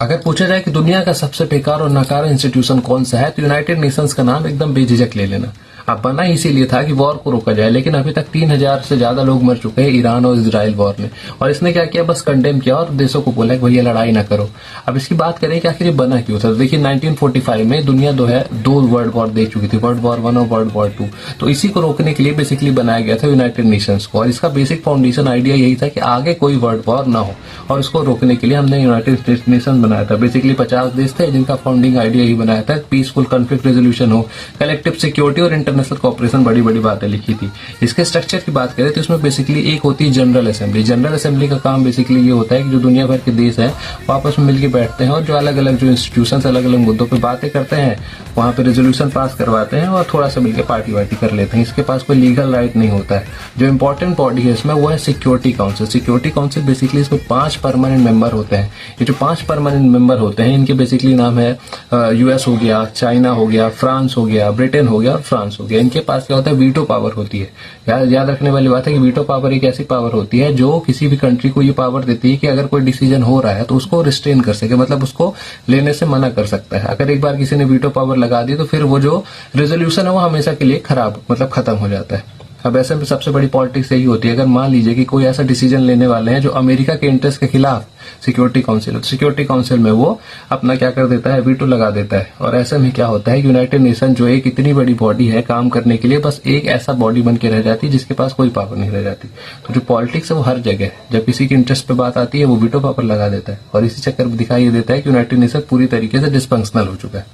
अगर पूछा जाए कि दुनिया का सबसे बेकार और नकारा इंस्टीट्यूशन कौन सा है, तो यूनाइटेड नेशंस का नाम एकदम बेझिझक ले लेना। अब बना इसीलिए था कि वॉर को रोका जाए, लेकिन अभी तक 3,000 से ज्यादा लोग मर चुके हैं ईरान और इजराइल वॉर में। और इसने क्या किया, बस कंडेम किया और देशों को बोला कि भैया लड़ाई ना करो। अब इसकी बात करें कि आखिर ये बना क्यों था। देखिए 1945 में दुनिया दो वर्ल्ड वॉर देख चुकी थी, वर्ल्ड वॉर 1 और वर्ल्ड वॉर 2। तो इसी को रोकने के लिए बेसिकली बनाया गया था यूनाइटेड नेशंस को। और इसका बेसिक फाउंडेशन आइडिया यही था कि आगे कोई वर्ल्ड वॉर ना हो, और इसको रोकने के लिए हमने यूनाइटेड नेशन बनाया था। बेसिकली 50 देश थे जिनका फाउंडिंग आइडिया यही बनाया था, पीसफुल कॉन्फ्लिक्ट रेजोल्यूशन हो, कलेक्टिव सिक्योरिटी और इंटरनेशनल कोऑपरेशन, बड़ी बड़ी बातें लिखी थी। इसके स्ट्रक्चर की बात करें तो इसमें बेसिकली एक होती है जनरल असेंबली। जनरल असेंबली का काम बेसिकली ये होता है कि जो दुनिया भर के देश हैं वो आपस में मिलकर बैठते हैं और जो अलग अलग जो इंस्टीट्यूशंस अलग अलग मुद्दों पे बातें करते हैं, वहां पे रेजोल्यूशन पास करवाते हैं और थोड़ा सा मिलकर पार्टी वार्टी कर लेते हैं। इसके पास कोई लीगल राइट नहीं होता है। जो इंपॉर्टेंट बॉडी है इसमें वो है security council. Security council basically इसमें 5 परमानेंट मेंबर होते हैं। ये जो 5 परमानेंट मेंबर होते हैं इनके बेसिकली नाम है यूएस हो गया, चाइना हो गया, फ्रांस हो गया, ब्रिटेन हो गया और फ्रांस हो गया। इनके पास क्या होता है, वीटो पावर होती है। याद रखने वाली बात है कि वीटो पावर एक ऐसी पावर होती है जो किसी भी कंट्री को ये पावर देती है कि अगर कोई डिसीजन हो रहा है तो उसको रिस्ट्रेन कर सके, मतलब उसको लेने से मना कर सकता है। अगर एक बार किसी ने वीटो पावर लगा दी तो फिर वो जो रेजोल्यूशन है वो हमेशा के लिए खत्म हो जाता है। अब ऐसे में सबसे बड़ी पॉलिटिक्स यही होती है, अगर मान लीजिए कि कोई ऐसा डिसीजन लेने वाले हैं जो अमेरिका के इंटरेस्ट के खिलाफ सिक्योरिटी काउंसिल, तो सिक्योरिटी काउंसिल में वो अपना क्या कर देता है, वीटो लगा देता है। और ऐसे में क्या होता है, यूनाइटेड नेशन जो एक इतनी बड़ी बॉडी है काम करने के लिए, बस एक ऐसा बॉडी बन के रह जाती है जिसके पास कोई पावर नहीं रह जाती। तो जो पॉलिटिक्स है वो हर जगह, जब किसी के इंटरेस्ट पे बात आती है वो वीटो पावर लगा देता है। और इसी चक्कर में दिखाई देता है कि यूनाइटेड नेशन पूरी तरीके से डिसफंक्शनल हो चुका है।